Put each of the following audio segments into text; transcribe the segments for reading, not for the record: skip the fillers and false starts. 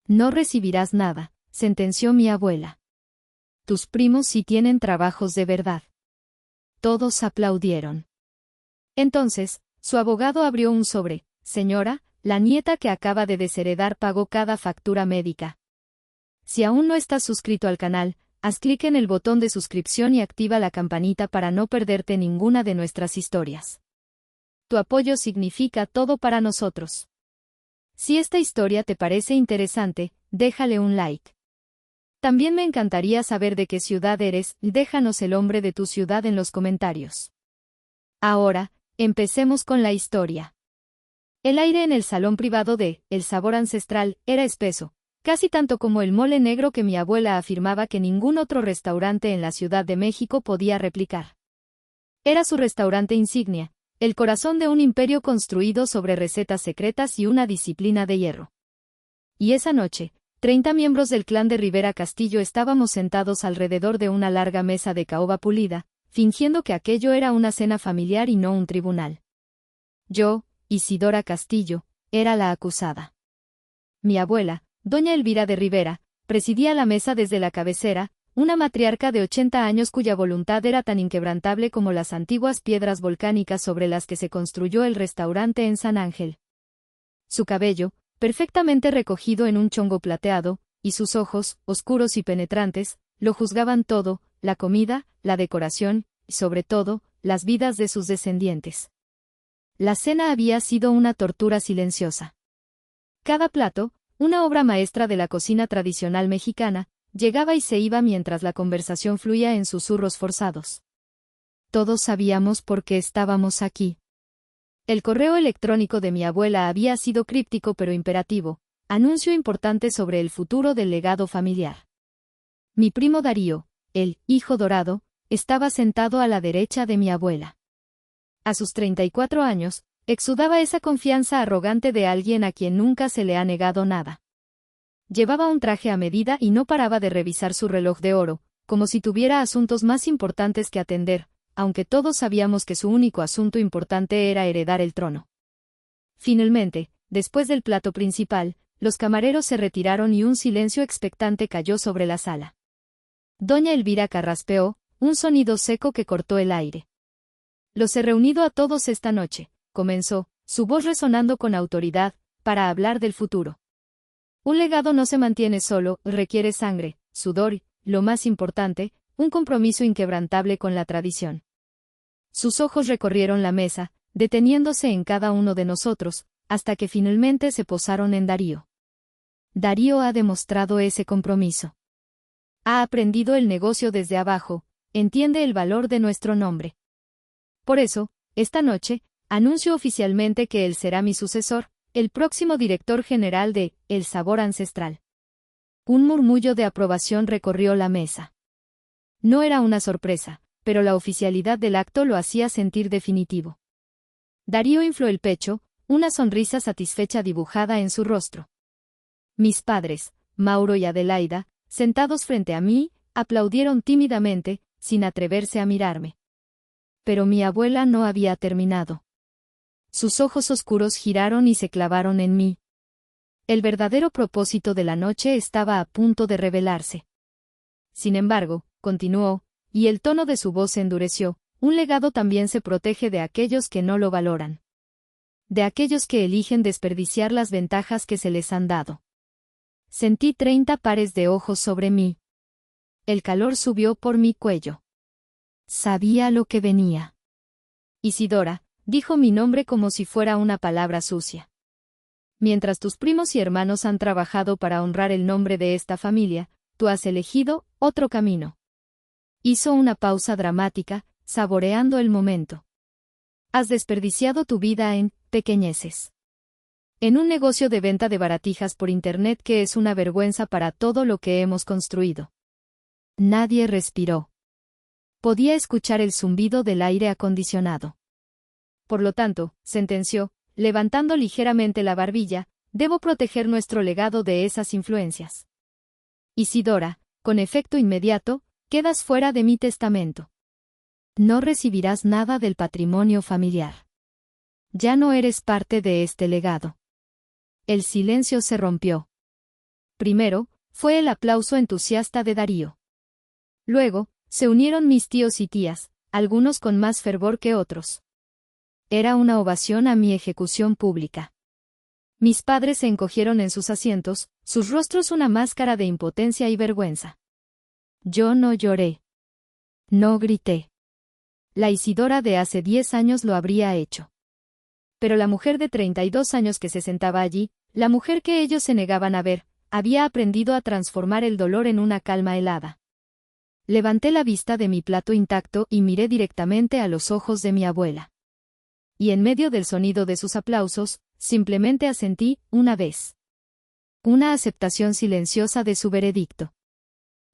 No recibirás nada, sentenció mi abuela. Tus primos sí tienen trabajos de verdad. Todos aplaudieron. Entonces, su abogado abrió un sobre. Señora, la nieta que acaba de desheredar pagó cada factura médica. Si aún no estás suscrito al canal, haz clic en el botón de suscripción y activa la campanita para no perderte ninguna de nuestras historias. Tu apoyo significa todo para nosotros. Si esta historia te parece interesante, déjale un like. También me encantaría saber de qué ciudad eres, déjanos el nombre de tu ciudad en los comentarios. Ahora, empecemos con la historia. El aire en el salón privado de El Sabor Ancestral era espeso, casi tanto como el mole negro que mi abuela afirmaba que ningún otro restaurante en la Ciudad de México podía replicar. Era su restaurante insignia, el corazón de un imperio construido sobre recetas secretas y una disciplina de hierro. Y esa noche, 30 miembros del clan de Rivera Castillo estábamos sentados alrededor de una larga mesa de caoba pulida, fingiendo que aquello era una cena familiar y no un tribunal. Yo, Isidora Castillo, era la acusada. Mi abuela, doña Elvira de Rivera, presidía la mesa desde la cabecera, una matriarca de 80 años cuya voluntad era tan inquebrantable como las antiguas piedras volcánicas sobre las que se construyó el restaurante en San Ángel. Su cabello, perfectamente recogido en un chongo plateado, y sus ojos, oscuros y penetrantes, lo juzgaban todo, la comida, la decoración, y sobre todo, las vidas de sus descendientes. La cena había sido una tortura silenciosa. Cada plato, una obra maestra de la cocina tradicional mexicana, llegaba y se iba mientras la conversación fluía en susurros forzados. Todos sabíamos por qué estábamos aquí. El correo electrónico de mi abuela había sido críptico pero imperativo, anuncio importante sobre el futuro del legado familiar. Mi primo Darío, el hijo dorado, estaba sentado a la derecha de mi abuela. A sus 34 años, exudaba esa confianza arrogante de alguien a quien nunca se le ha negado nada. Llevaba un traje a medida y no paraba de revisar su reloj de oro, como si tuviera asuntos más importantes que atender, aunque todos sabíamos que su único asunto importante era heredar el trono. Finalmente, después del plato principal, los camareros se retiraron y un silencio expectante cayó sobre la sala. Doña Elvira carraspeó, un sonido seco que cortó el aire. Los he reunido a todos esta noche, comenzó, su voz resonando con autoridad, para hablar del futuro. Un legado no se mantiene solo, requiere sangre, sudor y, lo más importante, un compromiso inquebrantable con la tradición. Sus ojos recorrieron la mesa, deteniéndose en cada uno de nosotros, hasta que finalmente se posaron en Darío. Darío ha demostrado ese compromiso. Ha aprendido el negocio desde abajo, entiende el valor de nuestro nombre. Por eso, esta noche, anuncio oficialmente que él será mi sucesor, el próximo director general de El Sabor Ancestral. Un murmullo de aprobación recorrió la mesa. No era una sorpresa, pero la oficialidad del acto lo hacía sentir definitivo. Darío infló el pecho, una sonrisa satisfecha dibujada en su rostro. Mis padres, Mauro y Adelaida, sentados frente a mí, aplaudieron tímidamente, sin atreverse a mirarme. Pero mi abuela no había terminado. Sus ojos oscuros giraron y se clavaron en mí. El verdadero propósito de la noche estaba a punto de revelarse. Sin embargo, continuó, y el tono de su voz se endureció, un legado también se protege de aquellos que no lo valoran. De aquellos que eligen desperdiciar las ventajas que se les han dado. Sentí 30 pares de ojos sobre mí. El calor subió por mi cuello. Sabía lo que venía. Isidora, dijo mi nombre como si fuera una palabra sucia. Mientras tus primos y hermanos han trabajado para honrar el nombre de esta familia, tú has elegido otro camino. Hizo una pausa dramática, saboreando el momento. Has desperdiciado tu vida en pequeñeces. En un negocio de venta de baratijas por internet que es una vergüenza para todo lo que hemos construido. Nadie respiró. Podía escuchar el zumbido del aire acondicionado. Por lo tanto, sentenció, levantando ligeramente la barbilla, debo proteger nuestro legado de esas influencias. Isidora, con efecto inmediato, quedas fuera de mi testamento. No recibirás nada del patrimonio familiar. Ya no eres parte de este legado. El silencio se rompió. Primero, fue el aplauso entusiasta de Darío. Luego, se unieron mis tíos y tías, algunos con más fervor que otros. Era una ovación a mi ejecución pública. Mis padres se encogieron en sus asientos, sus rostros una máscara de impotencia y vergüenza. Yo no lloré. No grité. La Isidora de hace 10 años lo habría hecho. Pero la mujer de 32 años que se sentaba allí, la mujer que ellos se negaban a ver, había aprendido a transformar el dolor en una calma helada. Levanté la vista de mi plato intacto y miré directamente a los ojos de mi abuela. Y en medio del sonido de sus aplausos, simplemente asentí, una vez. Una aceptación silenciosa de su veredicto.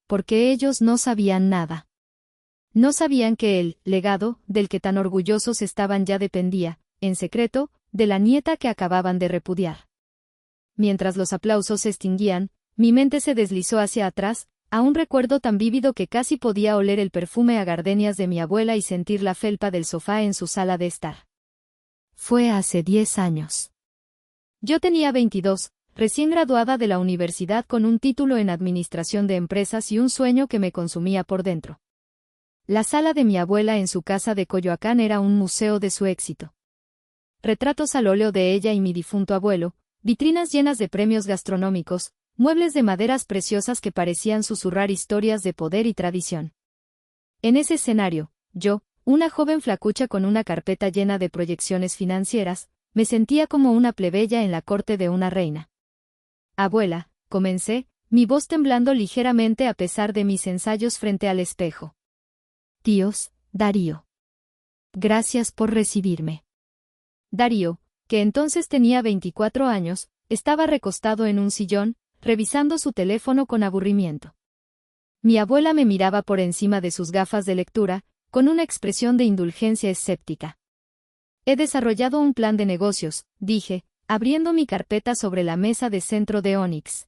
Porque ellos no sabían nada. No sabían que el legado, del que tan orgullosos estaban ya dependía, en secreto, de la nieta que acababan de repudiar. Mientras los aplausos se extinguían, mi mente se deslizó hacia atrás, a un recuerdo tan vívido que casi podía oler el perfume a gardenias de mi abuela y sentir la felpa del sofá en su sala de estar. Fue hace 10 años. Yo tenía 22, recién graduada de la universidad con un título en administración de empresas y un sueño que me consumía por dentro. La sala de mi abuela en su casa de Coyoacán era un museo de su éxito. Retratos al óleo de ella y mi difunto abuelo, vitrinas llenas de premios gastronómicos, muebles de maderas preciosas que parecían susurrar historias de poder y tradición. En ese escenario, yo, una joven flacucha con una carpeta llena de proyecciones financieras, me sentía como una plebeya en la corte de una reina. Abuela, comencé, mi voz temblando ligeramente a pesar de mis ensayos frente al espejo. Tíos, Darío. Gracias por recibirme. Darío, que entonces tenía 24 años, estaba recostado en un sillón, revisando su teléfono con aburrimiento. Mi abuela me miraba por encima de sus gafas de lectura, con una expresión de indulgencia escéptica. He desarrollado un plan de negocios, dije, abriendo mi carpeta sobre la mesa de centro de Onyx.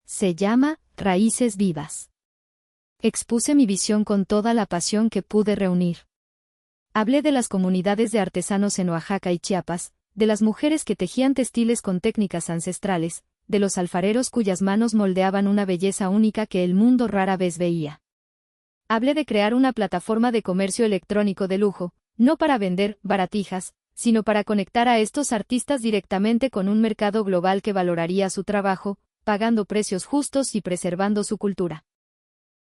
Se llama Raíces Vivas. Expuse mi visión con toda la pasión que pude reunir. Hablé de las comunidades de artesanos en Oaxaca y Chiapas, de las mujeres que tejían textiles con técnicas ancestrales, de los alfareros cuyas manos moldeaban una belleza única que el mundo rara vez veía. Hablé de crear una plataforma de comercio electrónico de lujo, no para vender baratijas, sino para conectar a estos artistas directamente con un mercado global que valoraría su trabajo, pagando precios justos y preservando su cultura.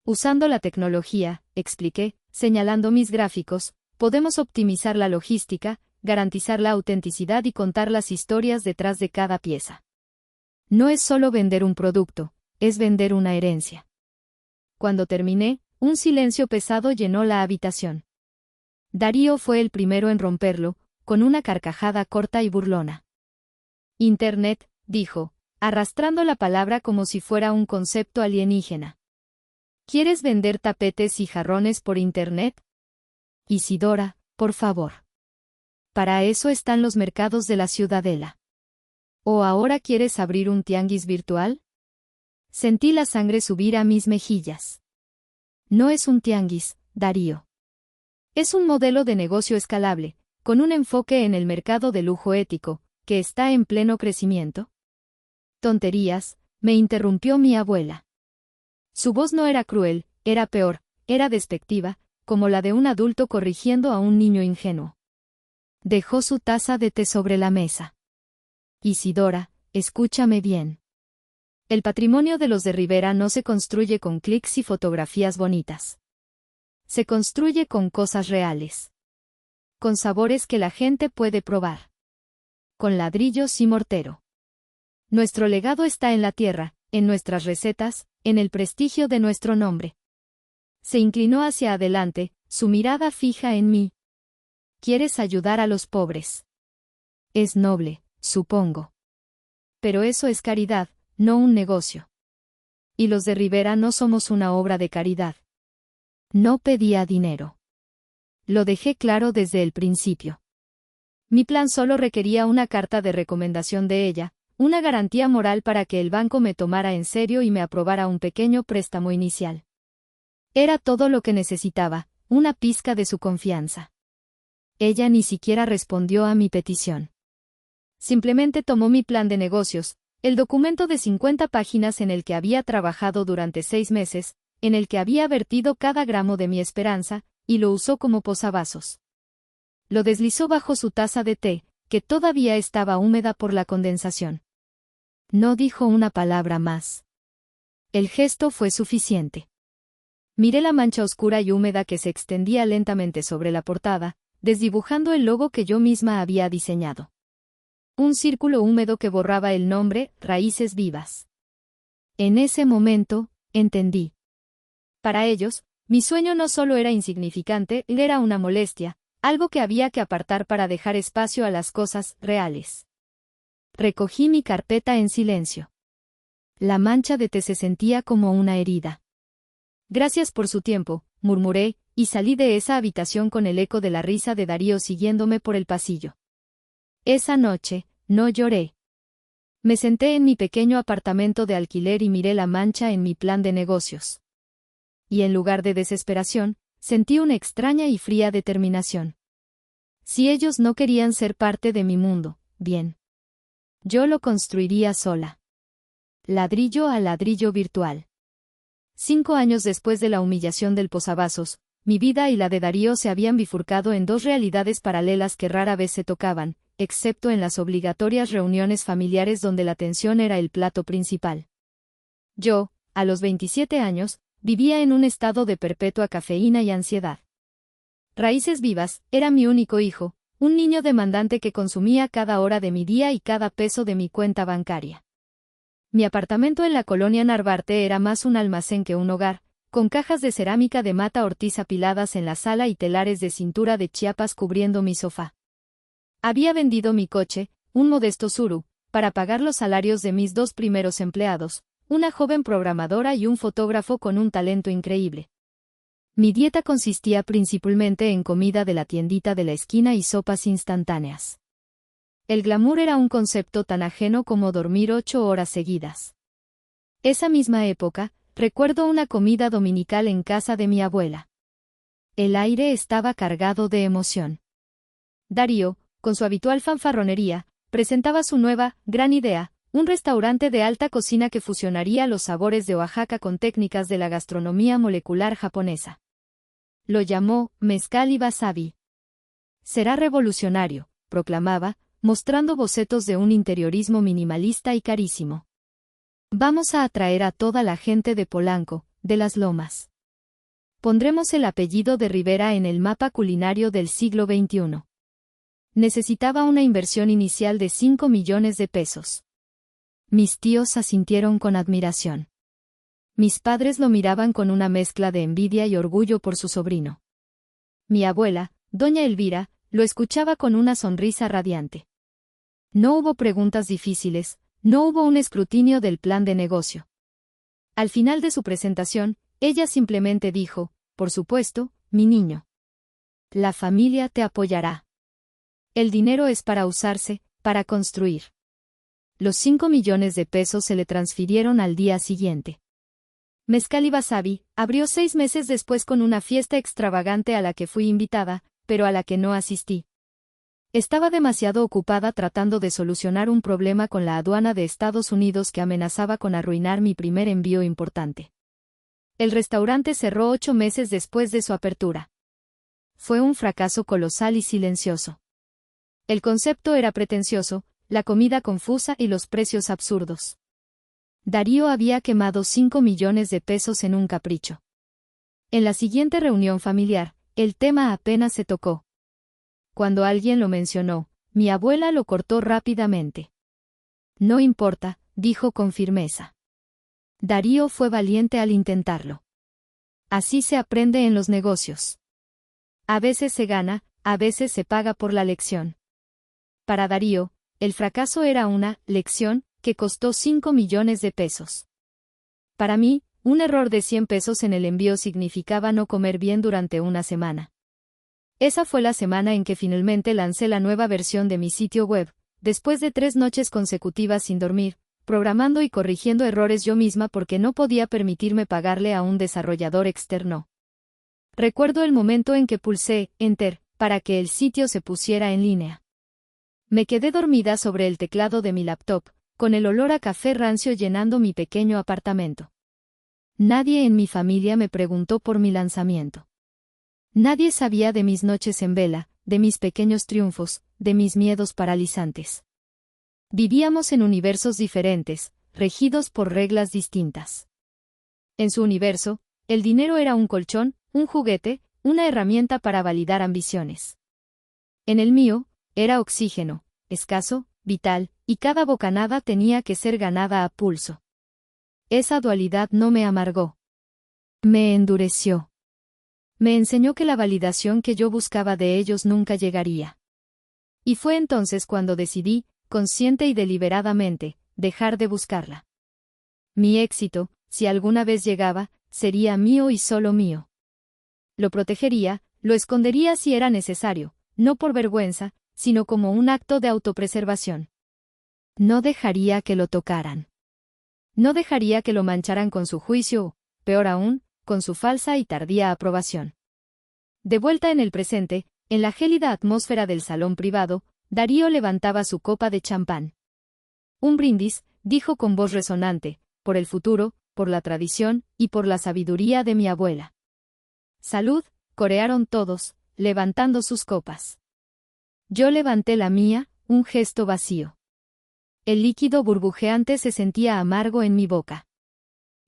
Usando la tecnología, expliqué, señalando mis gráficos, podemos optimizar la logística, garantizar la autenticidad y contar las historias detrás de cada pieza. No es solo vender un producto, es vender una herencia. Cuando terminé, un silencio pesado llenó la habitación. Darío fue el primero en romperlo, con una carcajada corta y burlona. Internet, dijo, arrastrando la palabra como si fuera un concepto alienígena. ¿Quieres vender tapetes y jarrones por Internet? Isidora, por favor. Para eso están los mercados de la Ciudadela. ¿O ahora quieres abrir un tianguis virtual? Sentí la sangre subir a mis mejillas. No es un tianguis, Darío. Es un modelo de negocio escalable, con un enfoque en el mercado de lujo ético, que está en pleno crecimiento. Tonterías, me interrumpió mi abuela. Su voz no era cruel, era peor, era despectiva, como la de un adulto corrigiendo a un niño ingenuo. Dejó su taza de té sobre la mesa. Isidora, escúchame bien. El patrimonio de los de Rivera no se construye con clics y fotografías bonitas. Se construye con cosas reales. Con sabores que la gente puede probar. Con ladrillos y mortero. Nuestro legado está en la tierra, en nuestras recetas, en el prestigio de nuestro nombre. Se inclinó hacia adelante, su mirada fija en mí. ¿Quieres ayudar a los pobres? Es noble, supongo. Pero eso es caridad, no un negocio. Y los de Rivera no somos una obra de caridad. No pedía dinero. Lo dejé claro desde el principio. Mi plan solo requería una carta de recomendación de ella, una garantía moral para que el banco me tomara en serio y me aprobara un pequeño préstamo inicial. Era todo lo que necesitaba, una pizca de su confianza. Ella ni siquiera respondió a mi petición. Simplemente tomó mi plan de negocios, el documento de 50 páginas en el que había trabajado durante 6 meses, en el que había vertido cada gramo de mi esperanza, y lo usó como posavasos. Lo deslizó bajo su taza de té, que todavía estaba húmeda por la condensación. No dijo una palabra más. El gesto fue suficiente. Miré la mancha oscura y húmeda que se extendía lentamente sobre la portada, desdibujando el logo que yo misma había diseñado. Un círculo húmedo que borraba el nombre, Raíces Vivas. En ese momento, entendí. Para ellos, mi sueño no solo era insignificante, era una molestia, algo que había que apartar para dejar espacio a las cosas reales. Recogí mi carpeta en silencio. La mancha de té se sentía como una herida. Gracias por su tiempo, murmuré, y salí de esa habitación con el eco de la risa de Darío siguiéndome por el pasillo. Esa noche, no lloré. Me senté en mi pequeño apartamento de alquiler y miré la mancha en mi plan de negocios. Y en lugar de desesperación, sentí una extraña y fría determinación. Si ellos no querían ser parte de mi mundo, bien. Yo lo construiría sola. Ladrillo a ladrillo virtual. 5 años después de la humillación del posavasos, mi vida y la de Darío se habían bifurcado en 2 realidades paralelas que rara vez se tocaban, excepto en las obligatorias reuniones familiares donde la tensión era el plato principal. Yo, a los 27 años, vivía en un estado de perpetua cafeína y ansiedad. Raíces Vivas era mi único hijo, un niño demandante que consumía cada hora de mi día y cada peso de mi cuenta bancaria. Mi apartamento en la colonia Narvarte era más un almacén que un hogar, con cajas de cerámica de Mata Ortiz apiladas en la sala y telares de cintura de Chiapas cubriendo mi sofá. Había vendido mi coche, un modesto Tsuru, para pagar los salarios de mis 2 primeros empleados, una joven programadora y un fotógrafo con un talento increíble. Mi dieta consistía principalmente en comida de la tiendita de la esquina y sopas instantáneas. El glamour era un concepto tan ajeno como dormir 8 horas seguidas. Esa misma época, recuerdo una comida dominical en casa de mi abuela. El aire estaba cargado de emoción. Darío, con su habitual fanfarronería, presentaba su nueva, gran idea, un restaurante de alta cocina que fusionaría los sabores de Oaxaca con técnicas de la gastronomía molecular japonesa. Lo llamó Mezcal y Wasabi. Será revolucionario, proclamaba, mostrando bocetos de un interiorismo minimalista y carísimo. Vamos a atraer a toda la gente de Polanco, de las Lomas. Pondremos el apellido de Rivera en el mapa culinario del siglo XXI. Necesitaba una inversión inicial de 5 millones de pesos. Mis tíos asintieron con admiración. Mis padres lo miraban con una mezcla de envidia y orgullo por su sobrino. Mi abuela, doña Elvira, lo escuchaba con una sonrisa radiante. No hubo preguntas difíciles, no hubo un escrutinio del plan de negocio. Al final de su presentación, ella simplemente dijo, por supuesto, mi niño. La familia te apoyará. El dinero es para usarse, para construir. Los 5 millones de pesos se le transfirieron al día siguiente. Mezcal y Wasabi abrió 6 meses después con una fiesta extravagante a la que fui invitada, pero a la que no asistí. Estaba demasiado ocupada tratando de solucionar un problema con la aduana de Estados Unidos que amenazaba con arruinar mi primer envío importante. El restaurante cerró 8 meses después de su apertura. Fue un fracaso colosal y silencioso. El concepto era pretencioso, la comida confusa y los precios absurdos. Darío había quemado 5 millones de pesos en un capricho. En la siguiente reunión familiar, el tema apenas se tocó. Cuando alguien lo mencionó, mi abuela lo cortó rápidamente. No importa, dijo con firmeza. Darío fue valiente al intentarlo. Así se aprende en los negocios. A veces se gana, a veces se paga por la lección. Para Darío, el fracaso era una lección que costó 5 millones de pesos. Para mí, un error de 100 pesos en el envío significaba no comer bien durante una semana. Esa fue la semana en que finalmente lancé la nueva versión de mi sitio web, después de 3 noches consecutivas sin dormir, programando y corrigiendo errores yo misma porque no podía permitirme pagarle a un desarrollador externo. Recuerdo el momento en que pulsé Enter para que el sitio se pusiera en línea. Me quedé dormida sobre el teclado de mi laptop, con el olor a café rancio llenando mi pequeño apartamento. Nadie en mi familia me preguntó por mi lanzamiento. Nadie sabía de mis noches en vela, de mis pequeños triunfos, de mis miedos paralizantes. Vivíamos en universos diferentes, regidos por reglas distintas. En su universo, el dinero era un colchón, un juguete, una herramienta para validar ambiciones. En el mío, era oxígeno, escaso, vital, y cada bocanada tenía que ser ganada a pulso. Esa dualidad no me amargó. Me endureció. Me enseñó que la validación que yo buscaba de ellos nunca llegaría. Y fue entonces cuando decidí, consciente y deliberadamente, dejar de buscarla. Mi éxito, si alguna vez llegaba, sería mío y solo mío. Lo protegería, lo escondería si era necesario, no por vergüenza, sino como un acto de autopreservación. No dejaría que lo tocaran. No dejaría que lo mancharan con su juicio o, peor aún, con su falsa y tardía aprobación. De vuelta en el presente, en la gélida atmósfera del salón privado, Darío levantaba su copa de champán. Un brindis, dijo con voz resonante, por el futuro, por la tradición y por la sabiduría de mi abuela. Salud, corearon todos, levantando sus copas. Yo levanté la mía, un gesto vacío. El líquido burbujeante se sentía amargo en mi boca.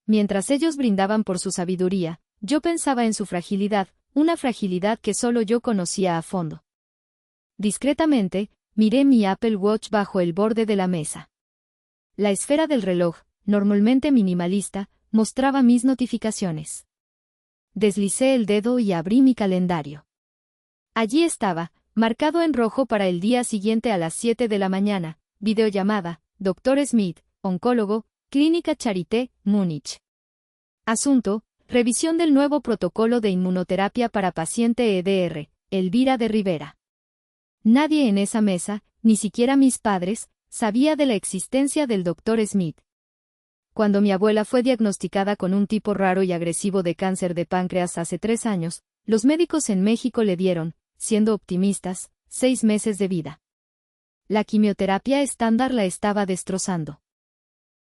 Mientras ellos brindaban por su sabiduría, yo pensaba en su fragilidad, una fragilidad que solo yo conocía a fondo. Discretamente, miré mi Apple Watch bajo el borde de la mesa. La esfera del reloj, normalmente minimalista, mostraba mis notificaciones. Deslicé el dedo y abrí mi calendario. Allí estaba, marcado en rojo para el día siguiente a las 7 de la mañana, videollamada, Dr. Smith, oncólogo, Clínica Charité, Múnich. Asunto, revisión del nuevo protocolo de inmunoterapia para paciente EDR, Elvira de Rivera. Nadie en esa mesa, ni siquiera mis padres, sabía de la existencia del Dr. Smith. Cuando mi abuela fue diagnosticada con un tipo raro y agresivo de cáncer de páncreas hace 3 años, los médicos en México le dieron, siendo optimistas, 6 meses de vida. La quimioterapia estándar la estaba destrozando.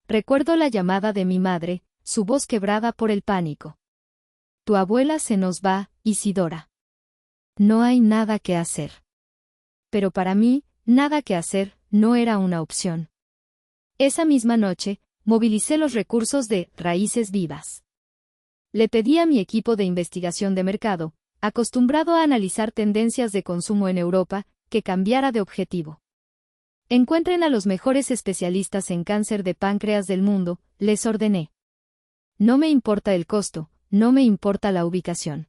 Recuerdo la llamada de mi madre, su voz quebrada por el pánico. Tu abuela se nos va, Isidora. No hay nada que hacer. Pero para mí, nada que hacer, no era una opción. Esa misma noche, movilicé los recursos de Raíces Vivas. Le pedí a mi equipo de investigación de mercado, acostumbrado a analizar tendencias de consumo en Europa, que cambiara de objetivo. Encuentren a los mejores especialistas en cáncer de páncreas del mundo, les ordené. No me importa el costo, no me importa la ubicación.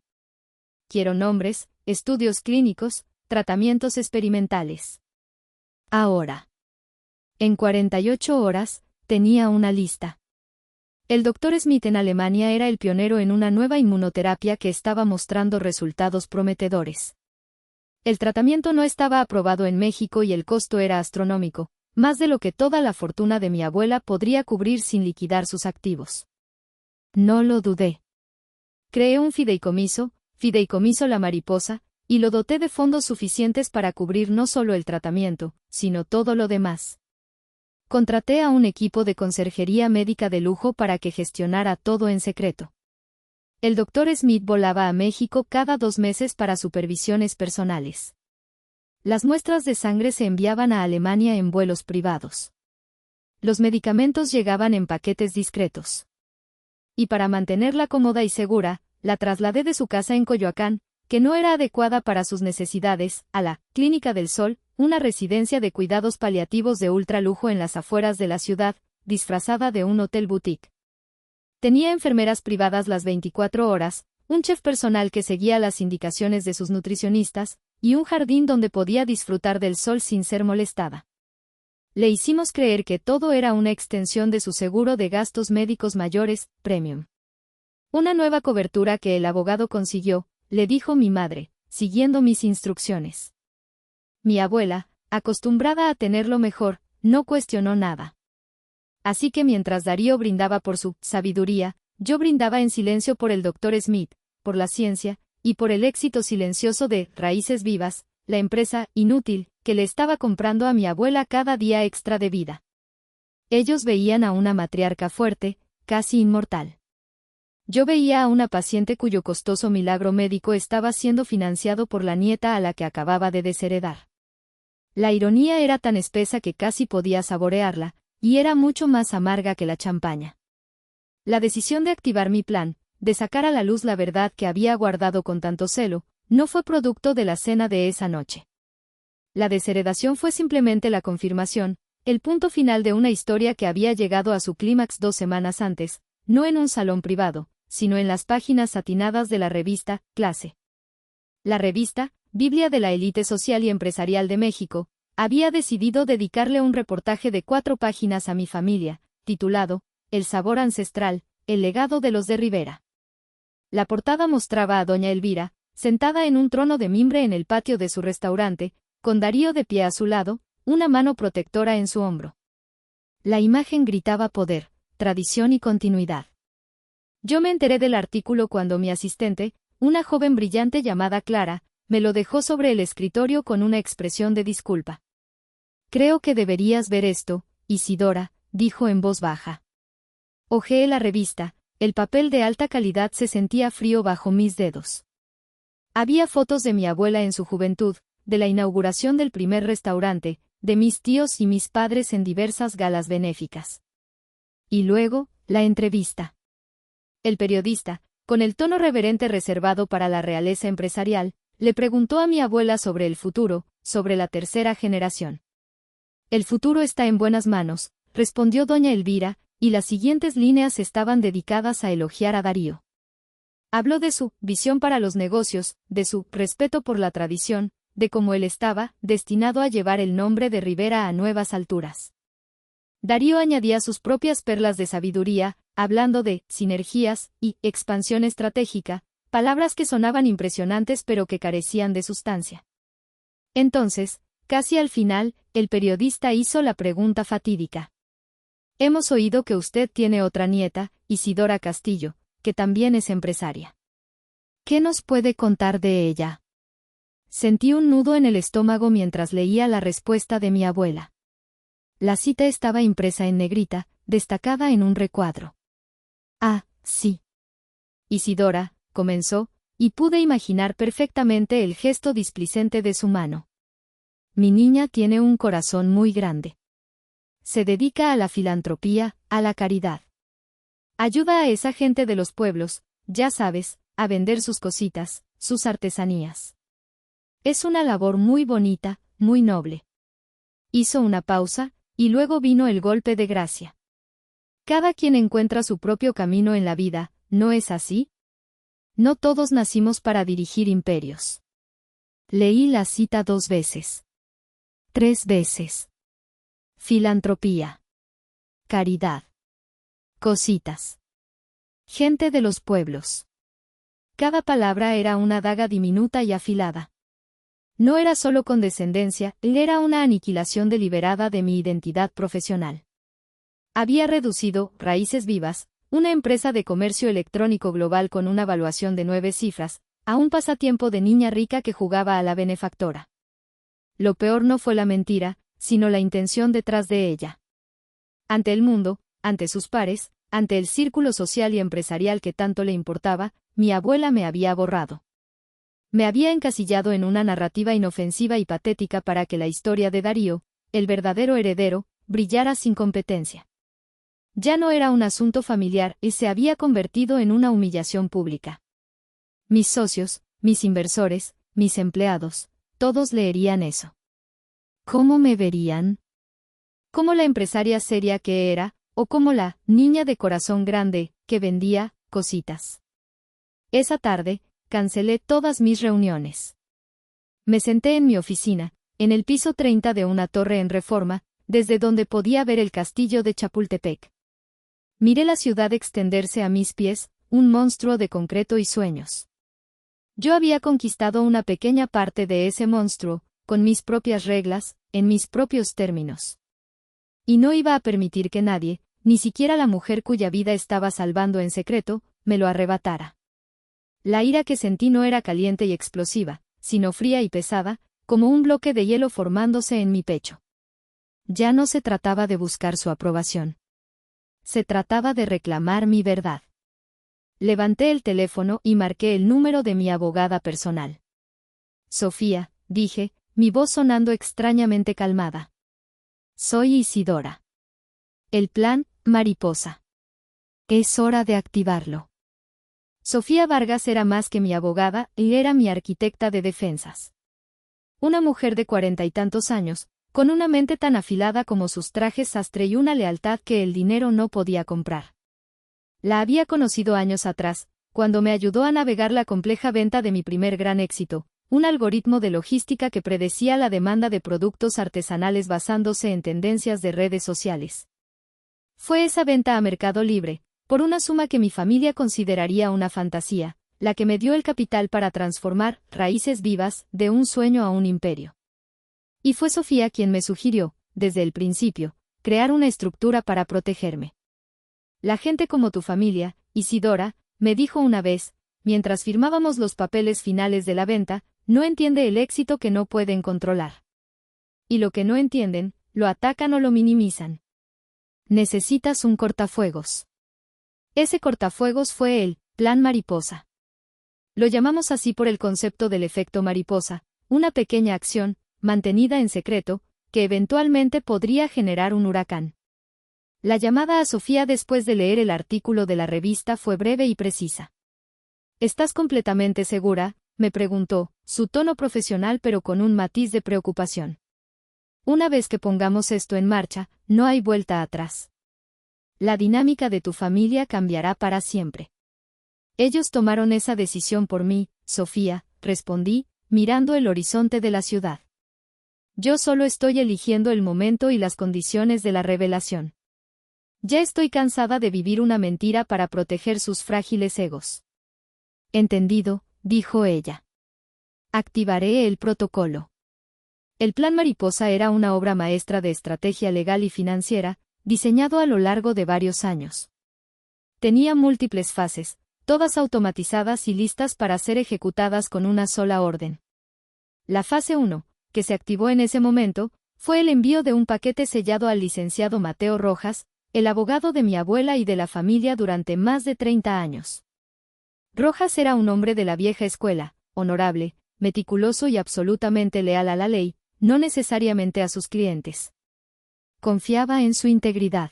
Quiero nombres, estudios clínicos, tratamientos experimentales. Ahora. En 48 horas, tenía una lista. El Dr. Smith en Alemania era el pionero en una nueva inmunoterapia que estaba mostrando resultados prometedores. El tratamiento no estaba aprobado en México y el costo era astronómico, más de lo que toda la fortuna de mi abuela podría cubrir sin liquidar sus activos. No lo dudé. Creé un fideicomiso La Mariposa, y lo doté de fondos suficientes para cubrir no solo el tratamiento, sino todo lo demás. Contraté a un equipo de conserjería médica de lujo para que gestionara todo en secreto. El Dr. Smith volaba a México cada 2 meses para supervisiones personales. Las muestras de sangre se enviaban a Alemania en vuelos privados. Los medicamentos llegaban en paquetes discretos. Y para mantenerla cómoda y segura, la trasladé de su casa en Coyoacán, que no era adecuada para sus necesidades, a la Clínica del Sol, una residencia de cuidados paliativos de ultralujo en las afueras de la ciudad, disfrazada de un hotel boutique. Tenía enfermeras privadas las 24 horas, un chef personal que seguía las indicaciones de sus nutricionistas, y un jardín donde podía disfrutar del sol sin ser molestada. Le hicimos creer que todo era una extensión de su seguro de gastos médicos mayores, Premium. Una nueva cobertura que el abogado consiguió, le dijo mi madre, siguiendo mis instrucciones. Mi abuela, acostumbrada a tenerlo mejor, no cuestionó nada. Así que mientras Darío brindaba por su sabiduría, yo brindaba en silencio por el Dr. Smith, por la ciencia, y por el éxito silencioso de Raíces Vivas, la empresa inútil que le estaba comprando a mi abuela cada día extra de vida. Ellos veían a una matriarca fuerte, casi inmortal. Yo veía a una paciente cuyo costoso milagro médico estaba siendo financiado por la nieta a la que acababa de desheredar. La ironía era tan espesa que casi podía saborearla, y era mucho más amarga que la champaña. La decisión de activar mi plan, de sacar a la luz la verdad que había guardado con tanto celo, no fue producto de la cena de esa noche. La desheredación fue simplemente la confirmación, el punto final de una historia que había llegado a su clímax 2 semanas antes, no en un salón privado, sino en las páginas satinadas de la revista Clase. La revista, Biblia de la élite social y empresarial de México, había decidido dedicarle un reportaje de 4 páginas a mi familia, titulado El sabor ancestral, el legado de los de Rivera. La portada mostraba a doña Elvira, sentada en un trono de mimbre en el patio de su restaurante, con Darío de pie a su lado, una mano protectora en su hombro. La imagen gritaba poder, tradición y continuidad. Yo me enteré del artículo cuando mi asistente, una joven brillante llamada Clara, me lo dejó sobre el escritorio con una expresión de disculpa. Creo que deberías ver esto, Isidora, dijo en voz baja. Hojeé la revista, el papel de alta calidad se sentía frío bajo mis dedos. Había fotos de mi abuela en su juventud, de la inauguración del primer restaurante, de mis tíos y mis padres en diversas galas benéficas. Y luego, la entrevista. El periodista, con el tono reverente reservado para la realeza empresarial, le preguntó a mi abuela sobre el futuro, sobre la tercera generación. El futuro está en buenas manos, respondió doña Elvira, y las siguientes líneas estaban dedicadas a elogiar a Darío. Habló de su visión para los negocios, de su respeto por la tradición, de cómo él estaba destinado a llevar el nombre de Rivera a nuevas alturas. Darío añadía sus propias perlas de sabiduría, hablando de sinergias y expansión estratégica, palabras que sonaban impresionantes pero que carecían de sustancia. Entonces, casi al final, el periodista hizo la pregunta fatídica. Hemos oído que usted tiene otra nieta, Isidora Castillo, que también es empresaria. ¿Qué nos puede contar de ella? Sentí un nudo en el estómago mientras leía la respuesta de mi abuela. La cita estaba impresa en negrita, destacada en un recuadro. Ah, sí. Isidora, comenzó, y pude imaginar perfectamente el gesto displicente de su mano. Mi niña tiene un corazón muy grande. Se dedica a la filantropía, a la caridad. Ayuda a esa gente de los pueblos, ya sabes, a vender sus cositas, sus artesanías. Es una labor muy bonita, muy noble. Hizo una pausa, y luego vino el golpe de gracia. Cada quien encuentra su propio camino en la vida, ¿no es así? No todos nacimos para dirigir imperios. Leí la cita 2 veces. 3 veces. Filantropía. Caridad. Cositas. Gente de los pueblos. Cada palabra era una daga diminuta y afilada. No era solo condescendencia, era una aniquilación deliberada de mi identidad profesional. Había reducido Raíces Vivas, una empresa de comercio electrónico global con una valuación de 9 cifras, a un pasatiempo de niña rica que jugaba a la benefactora. Lo peor no fue la mentira, sino la intención detrás de ella. Ante el mundo, ante sus pares, ante el círculo social y empresarial que tanto le importaba, mi abuela me había borrado. Me había encasillado en una narrativa inofensiva y patética para que la historia de Darío, el verdadero heredero, brillara sin competencia. Ya no era un asunto familiar y se había convertido en una humillación pública. Mis socios, mis inversores, mis empleados, todos leerían eso. ¿Cómo me verían? ¿Como la empresaria seria que era, o como la niña de corazón grande, que vendía cositas? Esa tarde, cancelé todas mis reuniones. Me senté en mi oficina, en el piso 30 de una torre en Reforma, desde donde podía ver el castillo de Chapultepec. Miré la ciudad extenderse a mis pies, un monstruo de concreto y sueños. Yo había conquistado una pequeña parte de ese monstruo, con mis propias reglas, en mis propios términos. Y no iba a permitir que nadie, ni siquiera la mujer cuya vida estaba salvando en secreto, me lo arrebatara. La ira que sentí no era caliente y explosiva, sino fría y pesada, como un bloque de hielo formándose en mi pecho. Ya no se trataba de buscar su aprobación. Se trataba de reclamar mi verdad. Levanté el teléfono y marqué el número de mi abogada personal. Sofía, dije, mi voz sonando extrañamente calmada. Soy Isidora. El plan, mariposa. Es hora de activarlo. Sofía Vargas era más que mi abogada y era mi arquitecta de defensas. Una mujer de 40 y tantos años, con una mente tan afilada como sus trajes sastre y una lealtad que el dinero no podía comprar. La había conocido años atrás, cuando me ayudó a navegar la compleja venta de mi primer gran éxito, un algoritmo de logística que predecía la demanda de productos artesanales basándose en tendencias de redes sociales. Fue esa venta a Mercado Libre, por una suma que mi familia consideraría una fantasía, la que me dio el capital para transformar Raíces Vivas de un sueño a un imperio. Y fue Sofía quien me sugirió, desde el principio, crear una estructura para protegerme. La gente como tu familia, Isidora, me dijo una vez, mientras firmábamos los papeles finales de la venta, no entiende el éxito que no pueden controlar. Y lo que no entienden, lo atacan o lo minimizan. Necesitas un cortafuegos. Ese cortafuegos fue el Plan Mariposa. Lo llamamos así por el concepto del efecto mariposa, una pequeña acción, mantenida en secreto, que eventualmente podría generar un huracán. La llamada a Sofía después de leer el artículo de la revista fue breve y precisa. ¿Estás completamente segura?, me preguntó, su tono profesional pero con un matiz de preocupación. Una vez que pongamos esto en marcha, no hay vuelta atrás. La dinámica de tu familia cambiará para siempre. Ellos tomaron esa decisión por mí, Sofía, respondí, mirando el horizonte de la ciudad. Yo solo estoy eligiendo el momento y las condiciones de la revelación. Ya estoy cansada de vivir una mentira para proteger sus frágiles egos. Entendido, dijo ella. Activaré el protocolo. El Plan Mariposa era una obra maestra de estrategia legal y financiera, diseñado a lo largo de varios años. Tenía múltiples fases, todas automatizadas y listas para ser ejecutadas con una sola orden. La fase 1, que se activó en ese momento, fue el envío de un paquete sellado al licenciado Mateo Rojas, el abogado de mi abuela y de la familia durante más de 30 años. Rojas era un hombre de la vieja escuela, honorable, meticuloso y absolutamente leal a la ley, no necesariamente a sus clientes. Confiaba en su integridad.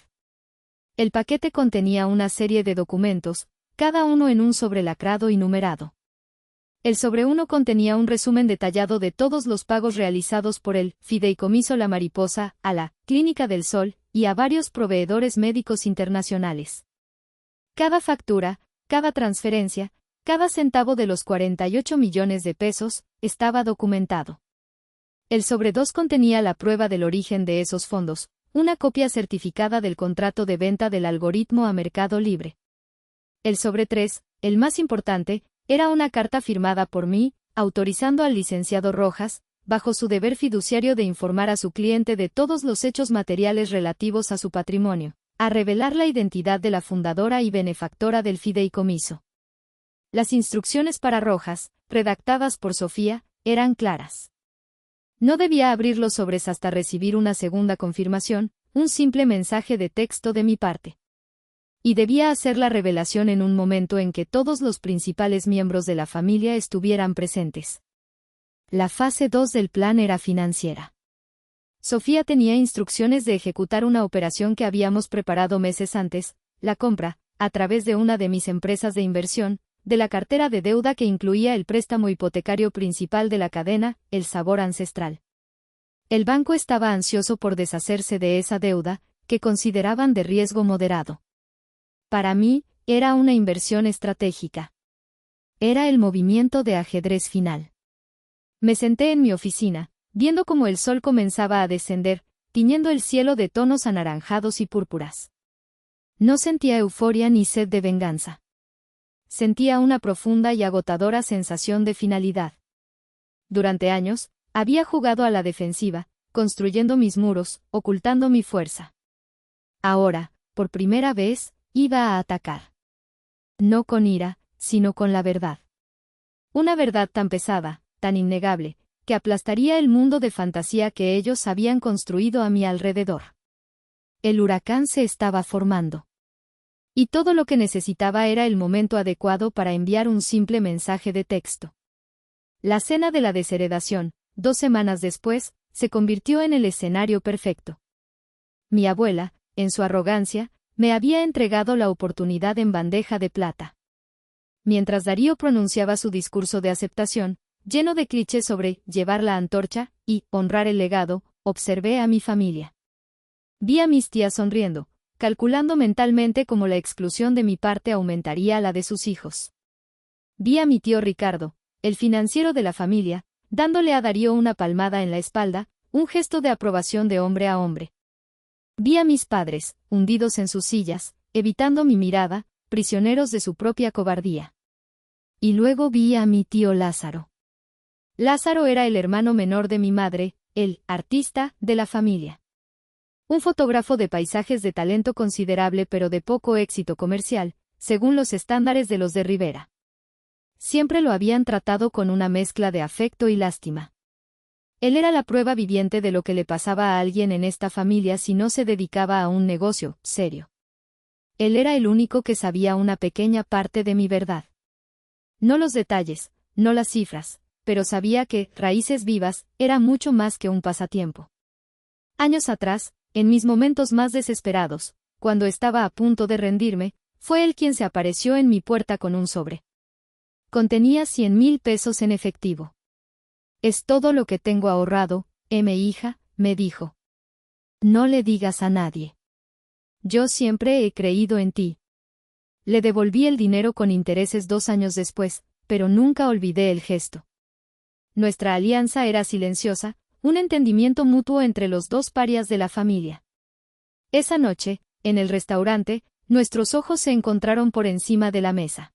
El paquete contenía una serie de documentos, cada uno en un sobre lacrado y numerado. El sobre 1 contenía un resumen detallado de todos los pagos realizados por el Fideicomiso La Mariposa, a la Clínica del Sol, y a varios proveedores médicos internacionales. Cada factura, cada transferencia, cada centavo de los 48 millones de pesos, estaba documentado. El sobre 2 contenía la prueba del origen de esos fondos, una copia certificada del contrato de venta del algoritmo a Mercado Libre. El sobre 3, el más importante, era una carta firmada por mí, autorizando al licenciado Rojas, bajo su deber fiduciario de informar a su cliente de todos los hechos materiales relativos a su patrimonio, a revelar la identidad de la fundadora y benefactora del fideicomiso. Las instrucciones para Rojas, redactadas por Sofía, eran claras. No debía abrir los sobres hasta recibir una segunda confirmación, un simple mensaje de texto de mi parte. Y debía hacer la revelación en un momento en que todos los principales miembros de la familia estuvieran presentes. La fase 2 del plan era financiera. Sofía tenía instrucciones de ejecutar una operación que habíamos preparado meses antes, la compra, a través de una de mis empresas de inversión, de la cartera de deuda que incluía el préstamo hipotecario principal de la cadena, El Sabor Ancestral. El banco estaba ansioso por deshacerse de esa deuda, que consideraban de riesgo moderado. Para mí, era una inversión estratégica. Era el movimiento de ajedrez final. Me senté en mi oficina, viendo cómo el sol comenzaba a descender, tiñendo el cielo de tonos anaranjados y púrpuras. No sentía euforia ni sed de venganza. Sentía una profunda y agotadora sensación de finalidad. Durante años, había jugado a la defensiva, construyendo mis muros, ocultando mi fuerza. Ahora, por primera vez, iba a atacar. No con ira, sino con la verdad. Una verdad tan pesada, tan innegable, que aplastaría el mundo de fantasía que ellos habían construido a mi alrededor. El huracán se estaba formando. Y todo lo que necesitaba era el momento adecuado para enviar un simple mensaje de texto. La cena de la desheredación, 2 semanas después, se convirtió en el escenario perfecto. Mi abuela, en su arrogancia, me había entregado la oportunidad en bandeja de plata. Mientras Darío pronunciaba su discurso de aceptación, lleno de clichés sobre llevar la antorcha y honrar el legado, observé a mi familia. Vi a mis tías sonriendo, calculando mentalmente cómo la exclusión de mi parte aumentaría la de sus hijos. Vi a mi tío Ricardo, el financiero de la familia, dándole a Darío una palmada en la espalda, un gesto de aprobación de hombre a hombre. Vi a mis padres, hundidos en sus sillas, evitando mi mirada, prisioneros de su propia cobardía. Y luego vi a mi tío Lázaro. Lázaro era el hermano menor de mi madre, el artista de la familia. Un fotógrafo de paisajes de talento considerable pero de poco éxito comercial, según los estándares de los de Rivera. Siempre lo habían tratado con una mezcla de afecto y lástima. Él era la prueba viviente de lo que le pasaba a alguien en esta familia si no se dedicaba a un negocio serio. Él era el único que sabía una pequeña parte de mi verdad. No los detalles, no las cifras, pero sabía que Raíces Vivas era mucho más que un pasatiempo. Años atrás, en mis momentos más desesperados, cuando estaba a punto de rendirme, fue él quien se apareció en mi puerta con un sobre. Contenía 100,000 pesos en efectivo. Es todo lo que tengo ahorrado, hija, me dijo. No le digas a nadie. Yo siempre he creído en ti. Le devolví el dinero con intereses 2 años después, pero nunca olvidé el gesto. Nuestra alianza era silenciosa, un entendimiento mutuo entre los dos parias de la familia. Esa noche, en el restaurante, nuestros ojos se encontraron por encima de la mesa.